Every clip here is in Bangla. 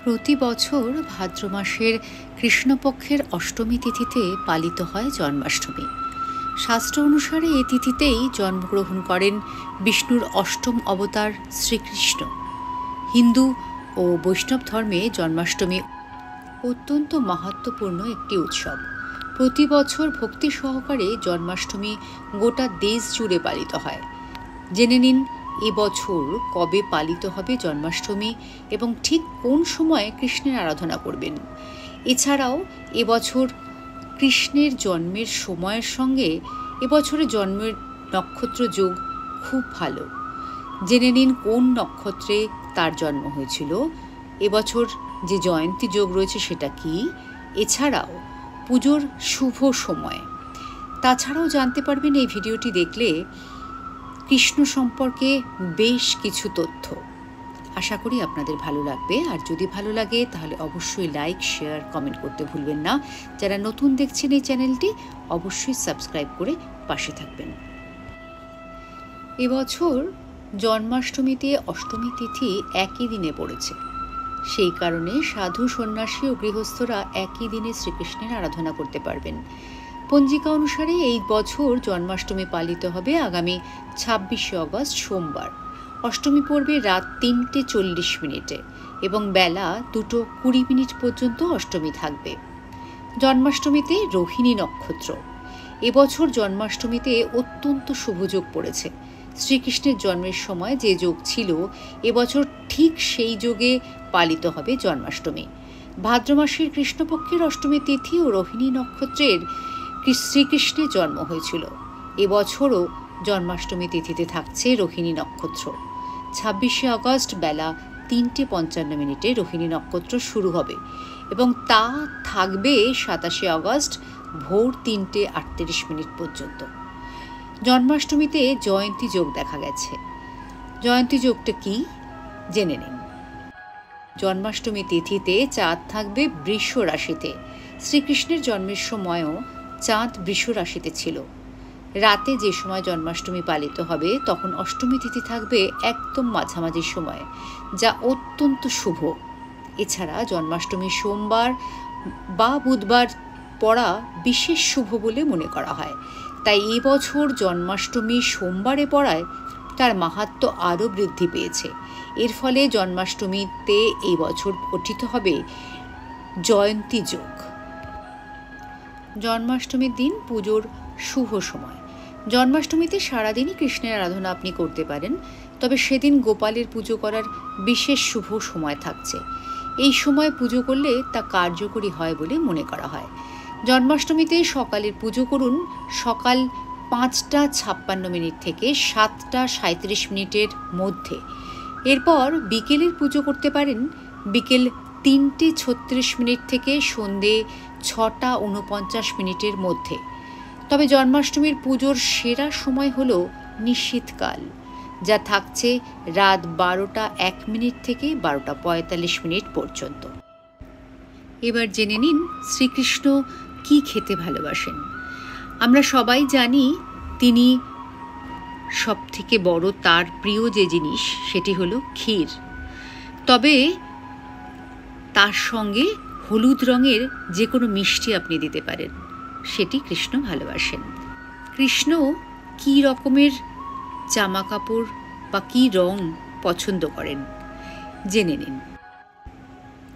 প্রতি বছর ভাদ্র মাসের কৃষ্ণপক্ষের অষ্টমী তিথিতে পালিত হয় জন্মাষ্টমী। শাস্ত্র অনুসারে এই তিথিতেই জন্মগ্রহণ করেন বিষ্ণুর অষ্টম অবতার শ্রীকৃষ্ণ। হিন্দু ও বৈষ্ণব ধর্মে জন্মাষ্টমী অত্যন্ত মাহাত্ম্যপূর্ণ একটি উৎসব। প্রতি বছর ভক্তি সহকারে জন্মাষ্টমী গোটা দেশ জুড়ে পালিত হয়। জেনে নিন এবছর কবে পালিত হবে জন্মাষ্টমী এবং ঠিক কোন সময়ে কৃষ্ণের আরাধনা করবেন। এছাড়াও এবছর কৃষ্ণের জন্মের সময়ের সঙ্গে এবছরের জন্মের নক্ষত্র যোগ খুব ভালো। জেনে নিন কোন নক্ষত্রে তার জন্ম হয়েছিল, এবছর যে জয়ন্তী যোগ রয়েছে সেটা কি, এছাড়াও পুজোর শুভ সময়। তাছাড়াও জানতে পারবেন এই ভিডিওটি দেখলে কৃষ্ণ সম্পর্কে বেশ কিছু তথ্য। আশা করি আপনাদের ভালো লাগবে, আর যদি ভালো লাগে তাহলে অবশ্যই লাইক, শেয়ার, কমেন্ট করতে ভুলবেন না। যারা নতুন দেখছেন এই চ্যানেলটি অবশ্যই সাবস্ক্রাইব করে পাশে থাকবেন। এবছর জন্মাষ্টমীতে অষ্টমী তিথি একই দিনে পড়েছে। সেই কারণে সাধু, সন্ন্যাসী ও গৃহস্থরা একই দিনে শ্রীকৃষ্ণের আরাধনা করতে পারবেন। পঞ্জিকা অনুসারে এই বছর জন্মাষ্টমী পালিত হবে আগামী 26শে অগস্ট সোমবার। অষ্টমী পড়বে রাত 3:40 এবং বেলা 2:20 পর্যন্ত অষ্টমী থাকবে। জন্মাষ্টমীতে রোহিণী নক্ষত্র। এবছর জন্মাষ্টমীতে অত্যন্ত শুভযোগ পড়েছে। শ্রীকৃষ্ণের জন্মের সময় যে যোগ ছিল এবছর ঠিক সেই যোগে পালিত হবে জন্মাষ্টমী। ভাদ্র মাসের কৃষ্ণপক্ষের অষ্টমী তিথি ও রোহিণী নক্ষত্রের শ্রীকৃষ্ণের জন্ম হয়েছিল। এবছরও জন্মাষ্টমী তিথিতে থাকছে রোহিণী নক্ষত্র। 26শে অগস্ট বেলা 3:55 রোহিণী নক্ষত্র শুরু হবে এবং তা থাকবে 27শে অগস্ট ভোর 3:38 পর্যন্ত। জন্মাষ্টমীতে জয়ন্তী যোগ দেখা গেছে। জয়ন্তী যোগটা কি জেনে নিন। জন্মাষ্টমী তিথিতে চাঁদ থাকবে বৃষ রাশিতে। শ্রীকৃষ্ণের জন্মের সময়ও চাঁদ বৃষ রাশিতে ছিল। রাতে যে সময় জন্মাষ্টমী পালিত হবে তখন অষ্টমী তিথি থাকবে একদম মাঝামাঝি সময়ে, যা অত্যন্ত শুভ। এছাড়া জন্মাষ্টমী সোমবার বা বুধবার পড়া বিশেষ শুভ বলে মনে করা হয়। তাই এবছর জন্মাষ্টমী সোমবারে পড়ায় তার মাহাত্ম্য আরও বৃদ্ধি পেয়েছে। এর ফলে জন্মাষ্টমীতে এই বছর পঠিত হবে জয়ন্তী যোগ। জন্মাষ্টমীর দিন পুজোর শুভ সময়। জন্মাষ্টমীতে সারাদিনই কৃষ্ণের আরাধনা আপনি করতে পারেন, তবে সেদিন গোপালের পুজো করার বিশেষ শুভ সময় থাকছে। এই সময় পুজো করলে তা কার্যকরী হয় বলে মনে করা হয়। জন্মাষ্টমীতে সকালের পুজো করুন সকাল 5:56 থেকে 7:37 মধ্যে। এরপর বিকেলের পুজো করতে পারেন বিকেল 3:36 থেকে সন্ধে 6:49 মধ্যে। তবে জন্মাষ্টমীর পুজোর সেরা সময় হল নিশীথকাল, যা থাকছে রাত 12:01 থেকে 12:45 পর্যন্ত। এবার জেনে নিন শ্রীকৃষ্ণ কি খেতে ভালোবাসেন। আমরা সবাই জানি তিনি সবথেকে বড় তার প্রিয় যে জিনিস সেটি হলো ক্ষীর। তবে তার সঙ্গে হলুদ রঙের যে কোনো মিষ্টি আপনি দিতে পারেন, সেটি কৃষ্ণ ভালোবাসেন। কৃষ্ণ কী রকমের জামা কাপড় বা কী রং পছন্দ করেন জেনে নিন।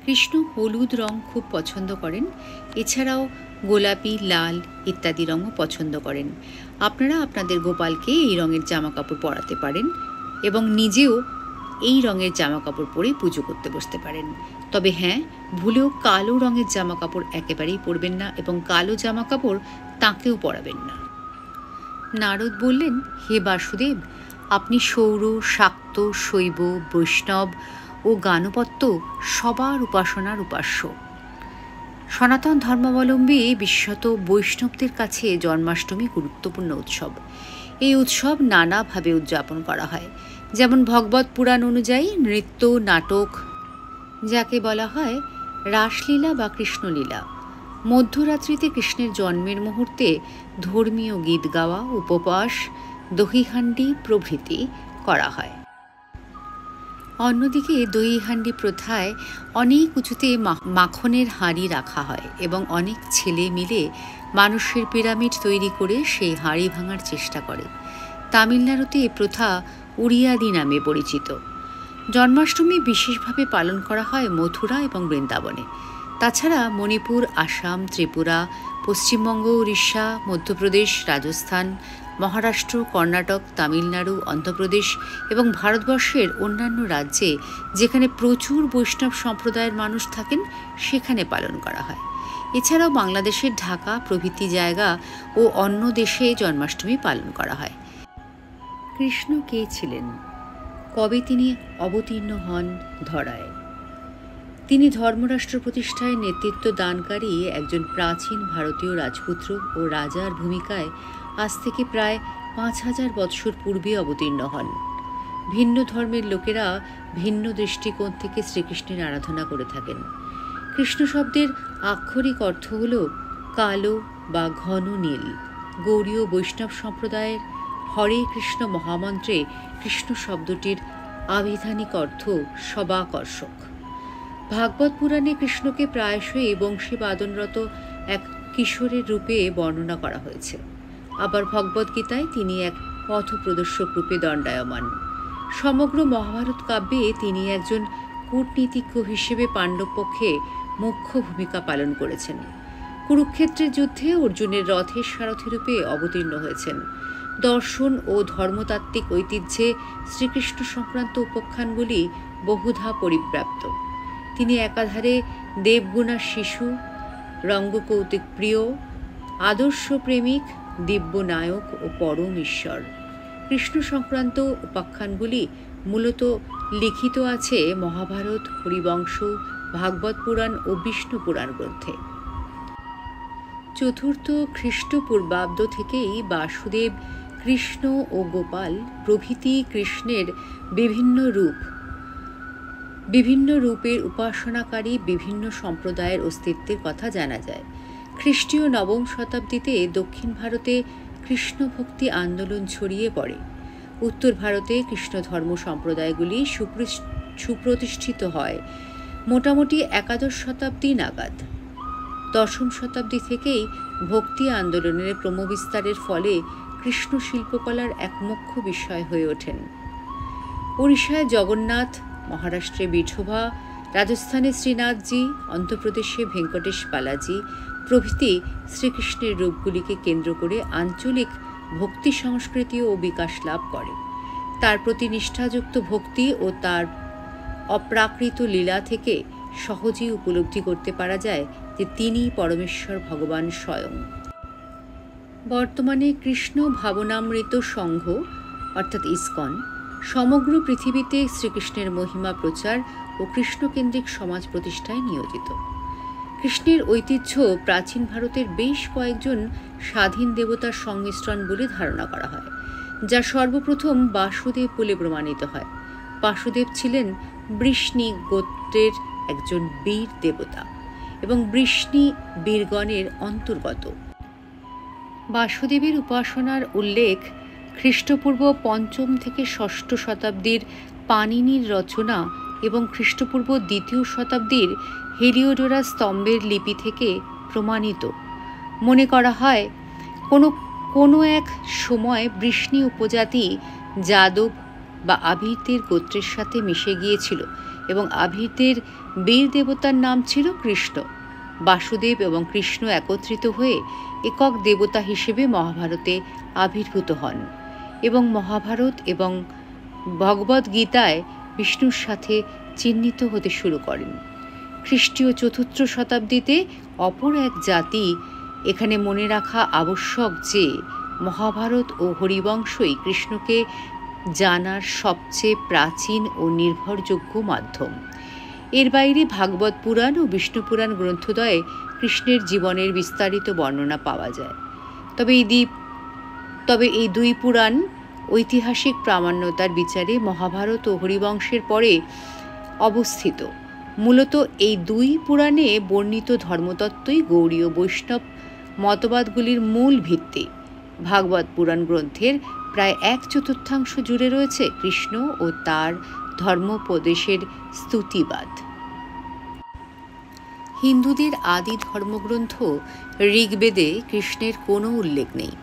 কৃষ্ণ হলুদ রং খুব পছন্দ করেন। এছাড়াও গোলাপি, লাল ইত্যাদি রঙও পছন্দ করেন। আপনারা আপনাদের গোপালকে এই রঙের জামা কাপড় পরাতে পারেন এবং নিজেও এই রঙের জামা কাপড় পরে পুজো করতে বসতে পারেন। তবে হ্যাঁ, ভুলেও কালো রঙের জামা কাপড় একেবারেই পরবেন না এবং কালো জামা কাপড় তাঁকেও পরাবেন না। নারদ বললেন, হে বাসুদেব, আপনি সৌর, শাক্ত, শৈব, বৈষ্ণব ও গানপত্য সবার উপাসনার উপাস্য। সনাতন ধর্মাবলম্বী বিশেষত বৈষ্ণবদের কাছে জন্মাষ্টমী গুরুত্বপূর্ণ উৎসব। এই উৎসব নানাভাবে উদযাপন করা হয়। যেমন ভগবত পুরাণ অনুযায়ী নৃত্য, নাটক, যাকে বলা হয় রাসলীলা বা কৃষ্ণলীলা, মধ্যরাত্রিতে কৃষ্ণের জন্মের মুহূর্তে ধর্মীয় গীত গাওয়া, উপবাস, দহিহান্ডি প্রভৃতি করা হয়। অন্যদিকে দই হাঁড়ি প্রথায় অনেক উঁচুতে মাখনের হাঁড়ি রাখা হয় এবং অনেক ছেলে মিলে মানুষের পিরামিড তৈরি করে সেই হাঁড়ি ভাঙার চেষ্টা করে। তামিলনাড়ুতে এ প্রথা উড়িয়াদি নামে পরিচিত। জন্মাষ্টমী বিশেষভাবে পালন করা হয় মথুরা এবং বৃন্দাবনে। তাছাড়া মণিপুর, আসাম, ত্রিপুরা, পশ্চিমবঙ্গ, উড়িষ্যা, মধ্যপ্রদেশ, রাজস্থান, মহারাষ্ট্র, কর্ণাটক, তামিলনাড়ু, অন্ধ্রপ্রদেশ এবং ভারতবর্ষের অন্যান্য রাজ্যে যেখানে প্রচুর বৈষ্ণব সম্প্রদায়ের মানুষ থাকেন সেখানে পালন করা হয়। এছাড়াও বাংলাদেশের ঢাকা প্রভৃতি জায়গা ও অন্য দেশে জন্মাষ্টমী পালন করা হয়। কৃষ্ণ কে ছিলেন? কবে তিনি অবতীর্ণ হন ধরায়? তিনি ধর্মরাষ্ট্র প্রতিষ্ঠায় নেতৃত্ব দানকারী একজন প্রাচীন ভারতীয় রাজপুত্র ও রাজার ভূমিকায় আজ থেকে প্রায় ৫,০০০ বৎসর পূর্বে অবতীর্ণ হন। ভিন্ন ধর্মের লোকেরা ভিন্ন দৃষ্টিকোণ থেকে শ্রীকৃষ্ণের আরাধনা করে থাকেন। কৃষ্ণ শব্দের আক্ষরিক অর্থ হল কালো বা ঘন নীল। গৌড়ীয় বৈষ্ণব সম্প্রদায়ের হরে কৃষ্ণ মহামন্ত্রে কৃষ্ণ শব্দটির আবিধানিক অর্থ সবাকর্ষক। ভাগবত পুরাণে কৃষ্ণকে প্রায়শই বংশী বাদনরত এক কিশোরের রূপে বর্ণনা করা হয়েছে। আবার ভগবদ্গীতায় তিনি এক পথপ্রদর্শক রূপে দণ্ডায়মান। সমগ্র মহাভারত কাব্যে তিনি একজন কূটনীতিজ্ঞ হিসেবে পাণ্ডব পক্ষে মুখ্য ভূমিকা পালন করেছেন। কুরুক্ষেত্রের যুদ্ধে অর্জুনের রথের সারথি রূপে অবতীর্ণ হয়েছেন। দর্শন ও ধর্মতাত্ত্বিক ঐতিহ্যে শ্রীকৃষ্ণ সংক্রান্ত উপাখ্যানগুলি বহুধা পরিব্যাপ্ত। তিনি একাধারে দেবগুণার শিশু, রঙ্গকৌতুক প্রিয়, আদর্শ প্রেমিক, দিব্য নায়ক ও পরম ঈশ্বর। কৃষ্ণ সংক্রান্ত উপাখ্যানগুলি মূলত লিখিত আছে মহাভারত, হরিবংশ, ভাগবত পুরাণ ও বিষ্ণু পুরাণ গ্রন্থে। চতুর্থ খ্রিস্টপূর্বাব্দ থেকেই বাসুদেব, কৃষ্ণ ও গোপাল প্রভৃতি কৃষ্ণের বিভিন্ন রূপের উপাসনাকারী বিভিন্ন সম্প্রদায়ের অস্তিত্বের কথা জানা যায়। খ্রিস্টীয় নবম শতাব্দীতে দক্ষিণ ভারতে কৃষ্ণ ভক্তি আন্দোলন ছড়িয়ে পড়ে। উত্তর ভারতে কৃষ্ণ ধর্ম সম্প্রদায়গুলি সুপ্রতিষ্ঠিত হয় মোটামুটি একাদশ শতাব্দী নাগাদ। দশম শতাব্দী থেকেই ভক্তি আন্দোলনের ক্রমবিস্তারের ফলে কৃষ্ণ শিল্পকলার এক মুখ্য বিষয় হয়ে ওঠেন। ওড়িশায় জগন্নাথ, মহারাষ্ট্রে বিঠোবা, রাজস্থানে শ্রীনাথজি, অন্ধ্রপ্রদেশে ভেঙ্কটেশ বালাজি প্রভৃতি শ্রীকৃষ্ণের রূপগুলিকে কেন্দ্র করে আঞ্চলিক ভক্তি সংস্কৃতি ও বিকাশ লাভ করে। তার প্রতি নিষ্ঠাযুক্ত ভক্তি ও তার অপ্রাকৃত লীলা থেকে সহজেই উপলব্ধি করতে পারা যায় যে তিনি পরমেশ্বর ভগবান স্বয়ং। বর্তমানে কৃষ্ণ ভাবনামৃত সংঘ অর্থাৎ ইসকন সমগ্র পৃথিবীতে শ্রীকৃষ্ণের মহিমা প্রচার ও কৃষ্ণকেন্দ্রিক সমাজ প্রতিষ্ঠায় নিয়োজিত। কৃষ্ণের ঐতিহ্য প্রাচীন ভারতের বেশ কয়েকজন স্বাধীন দেবতার সংমিশ্রণ বলে ধারণা করা হয়, যা সর্বপ্রথম বাসুদেব বলে প্রমাণিত হয়। বাসুদেব ছিলেন বৃষ্ণি গোত্রের একজন বীর দেবতা এবং বৃষ্ণি বীরগণের অন্তর্গত। বাসুদেবের উপাসনার উল্লেখ খ্রিস্টপূর্ব ৫ম থেকে ৬ষ্ঠ শতাব্দীর পাণিনির রচনা এবং খ্রিস্টপূর্ব ২য় শতাব্দীর হেলিওডোরাস স্তম্ভের লিপি থেকে প্রমাণিত। মনে করা হয় কোনো এক সময় বৃষ্ণি উপজাতি যাদব বা আভীরদের গোত্রের সাথে মিশে গিয়েছিল এবং আভীরদের বীর দেবতার নাম ছিল কৃষ্ণ। বাসুদেব এবং কৃষ্ণ একত্রিত হয়ে একক দেবতা হিসেবে মহাভারতে আবির্ভূত হন এবং মহাভারত এবং ভগবদ্গীতায় বিষ্ণুর সাথে চিহ্নিত হতে শুরু করেন। খ্রিস্টীয় ৪র্থ শতাব্দীতে অপর এক জাতি এখানে মনে রাখা আবশ্যক যে মহাভারত ও হরিবংশই কৃষ্ণকে জানার সবচেয়ে প্রাচীন ও নির্ভরযোগ্য মাধ্যম। এর বাইরে ভাগবত পুরাণ ও বিষ্ণু পুরাণ গ্রন্থদ্বয়ে কৃষ্ণের জীবনের বিস্তারিত বর্ণনা পাওয়া যায়। তবে এই দুই পুরাণ ঐতিহাসিক প্রামাণ্যতার বিচারে মহাভারত ও হরিবংশের পরে অবস্থিত। মূলত এই দুই পুরাণে বর্ণিত ধর্মতত্ত্বই গৌড়ীয় বৈষ্ণব মতবাদগুলির মূল ভিত্তি। ভাগবত পুরাণ গ্রন্থের প্রায় ১/৪ জুড়ে রয়েছে কৃষ্ণ ও তার ধর্মোপদেশের স্তুতিবাদ। হিন্দুদের আদি ধর্মগ্রন্থ ঋগ্বেদে কৃষ্ণের কোনো উল্লেখ নেই।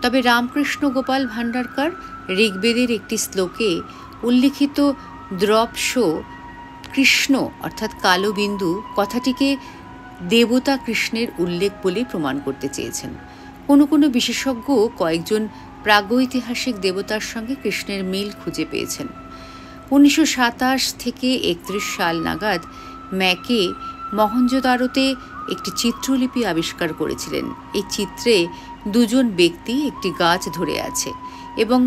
তবে রামকৃষ্ণ গোপাল ভান্ডারকর ঋগ্বেদের একটি শ্লোকে উল্লিখিত দ্রপশ কৃষ্ণ অর্থাৎ কালো বিন্দু কথাটিকে দেবতা কৃষ্ণের উল্লেখ বলে প্রমাণ করতে চেয়েছেন। কোনো কোনো বিশেষজ্ঞ কয়েকজন প্রাগৈতিহাসিক দেবতার সঙ্গে কৃষ্ণের মিল খুঁজে পেয়েছেন। 1927 থেকে 31 সাল নাগাদ ম্যাকে মহেঞ্জোদারোতে একটি চিত্রলিপি আবিষ্কার করেছিলেন। এই চিত্রে দুজন ব্যক্তি একটি গাছ ধরে আছে এবং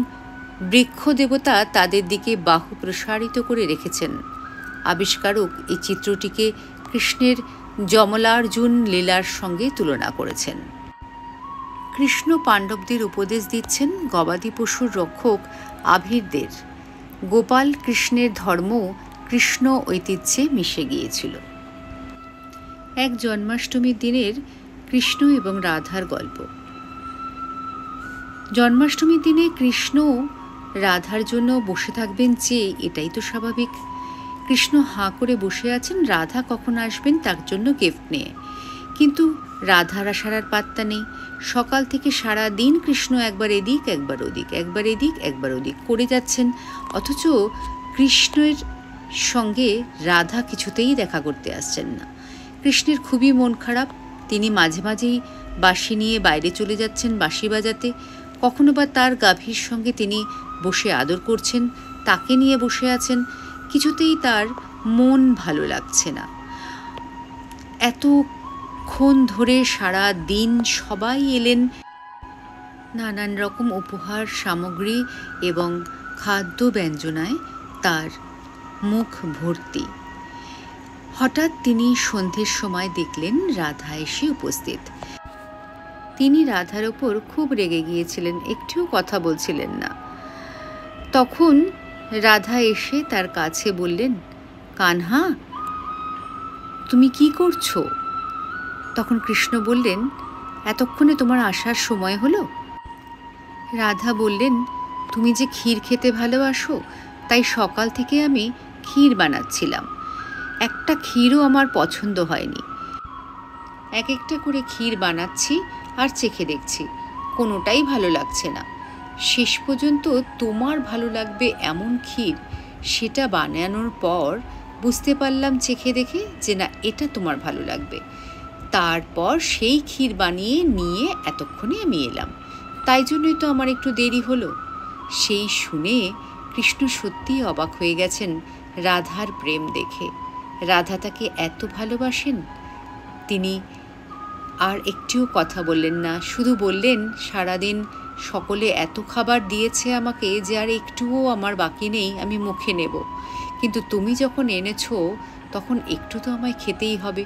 বৃক্ষ দেবতা তাদের দিকে বাহু প্রসারিত করে রেখেছেন। আবিষ্কারক এই চিত্রটিকে কৃষ্ণের যমলার্জুন লীলার সঙ্গে তুলনা করেছেন। কৃষ্ণ পাণ্ডবদের উপদেশ দিচ্ছেন গবাদি পশুর রক্ষক আভিরদের। গোপাল কৃষ্ণের ধর্ম কৃষ্ণ ঐতিহ্যে মিশে গিয়েছিল। এক জন্মাষ্টমীর দিনের কৃষ্ণ এবং রাধার গল্প। জন্মাষ্টমীর দিনে কৃষ্ণ রাধার জন্য বসে থাকবেন চেয়ে এটাই তো স্বাভাবিক। কৃষ্ণ হাঁ করে বসে আছেন রাধা কখন আসবেন তার জন্য গিফট নিয়ে, কিন্তু রাধার আসার আর পাত্তা নেই। সকাল থেকে সারা দিন কৃষ্ণ একবার এদিক একবার ওদিক, একবার এদিক একবার ওদিক করে যাচ্ছেন, অথচ কৃষ্ণের সঙ্গে রাধা কিছুতেই দেখা করতে আসছেন না। কৃষ্ণের খুবই মন খারাপ। তিনি মাঝে মাঝেই বাঁশি নিয়ে বাইরে চলে যাচ্ছেন বাঁশি বাজাতে। কখনো বা তার গাভীর সঙ্গে তিনি বসে আদর করছেন, তাকে নিয়ে বসে আছেন। কিছুতেই তার মন ভালো লাগছে না। এতক্ষণ ধরে সারা দিন সবাই এলেন, নানান রকম উপহার সামগ্রী এবং খাদ্য ব্যঞ্জনায় তার মুখ ভর্তি। হঠাৎ তিনি সন্ধ্যের সময় দেখলেন রাধা এসে উপস্থিত। তিনি রাধার ওপর খুব রেগে গিয়েছিলেন, একটুও কথা বলছিলেন না। তখন রাধা এসে তার কাছে বললেন, কানহা তুমি কি করছো? তখন কৃষ্ণ বললেন, এতক্ষণে তোমার আসার সময় হলো? রাধা বললেন, তুমি যে ক্ষীর খেতে ভালোবাসো, তাই সকাল থেকে আমি ক্ষীর বানাচ্ছিলাম। একটা ক্ষীরও আমার পছন্দ হয়নি। এক একটা করে ক্ষীর বানাচ্ছি আর চেখে দেখছি, কোনোটাই ভালো লাগছে না। শেষ পর্যন্ত তোমার ভালো লাগবে এমন ক্ষীর, সেটা বানানোর পর বুঝতে পারলাম চেখে দেখে যে না, এটা তোমার ভালো লাগবে। তারপর সেই ক্ষীর বানিয়ে নিয়ে এতক্ষণে আমি এলাম, তাই জন্যই তো আমার একটু দেরি হলো। সেই শুনে কৃষ্ণ সত্যিই অবাক হয়ে গেছেন রাধার প্রেম দেখে। রাধা তাকে এত ভালোবাসেন। তিনি আর একটিও কথা বললেন না, শুধু বললেন, সারাদিন সকলে এত খাবার দিয়েছে আমাকে যে আর একটুও আমার বাকি নেই, আমি মুখে নেব। কিন্তু তুমি যখন এনেছো তখন একটু তো আমায় খেতেই হবে।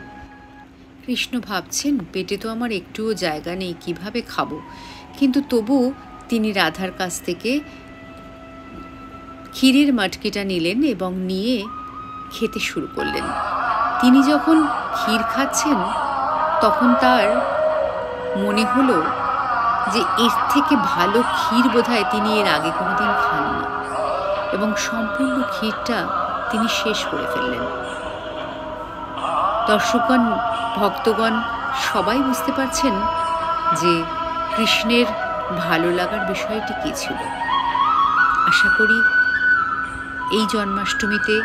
কৃষ্ণ ভাবছেন, পেটে তো আমার একটুও জায়গা নেই, কিভাবে খাবো? কিন্তু তবু তিনি রাধার কাছ থেকে ক্ষীরের মাটকিটা নিলেন এবং নিয়ে খেতে শুরু করলেন। তিনি যখন ক্ষীর খাচ্ছেন তখন তার মনে হলো যে এর থেকে ভালো ক্ষীর বোধহয় তিনি এর আগে কোনোদিন খাননি, এবং সম্পূর্ণ ক্ষীরটা তিনি শেষ করে ফেললেন। দর্শকগণ, ভক্তগণ সবাই বুঝতে পারছেন যে কৃষ্ণের ভালো লাগার বিষয়টি কী ছিল। আশা করি এই জন্মাষ্টমীতে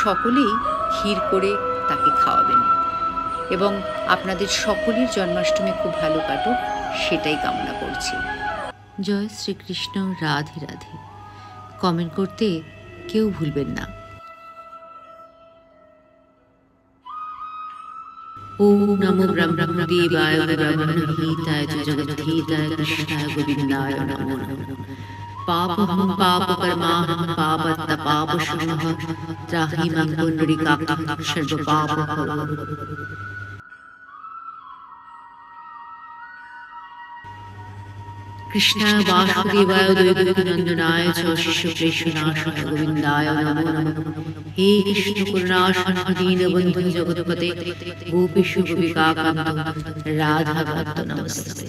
সকলেই ক্ষীর করে তাকে খাওয়াবেন এবং আপনাদের সকলের জন্মাষ্টমী খুব ভালো কাটুক, সেটাই কামনা করছি। জয় শ্রীকৃষ্ণ। রাধে রাধে। কমেন্ট করতে কেউ ভুলবেন না। ওম নমো ব্রহ্মদেবায় ব্রহ্মহিতায় জগদ্ধিতায় কৃষ্ণায় গোবিন্দায় নমো নমঃ। পাপহং পাপকর্মাহং পাপত্য পাপশমঃ ত্রাহি মাং পুণ্ডরীকাক্ষং সর্বপাপহরঃ। কৃষ্ণায় বাসুদেবায় দেবকীনন্দনায় চ শিশুক্লেশনাশায় গোবিন্দায় নমো নমঃ। হে কৃষ্ণ করুণা সিন্ধু দীনবন্ধু জগৎপতে গোপীশ গোপিকাকান্ত রাধাকান্ত নমস্তে।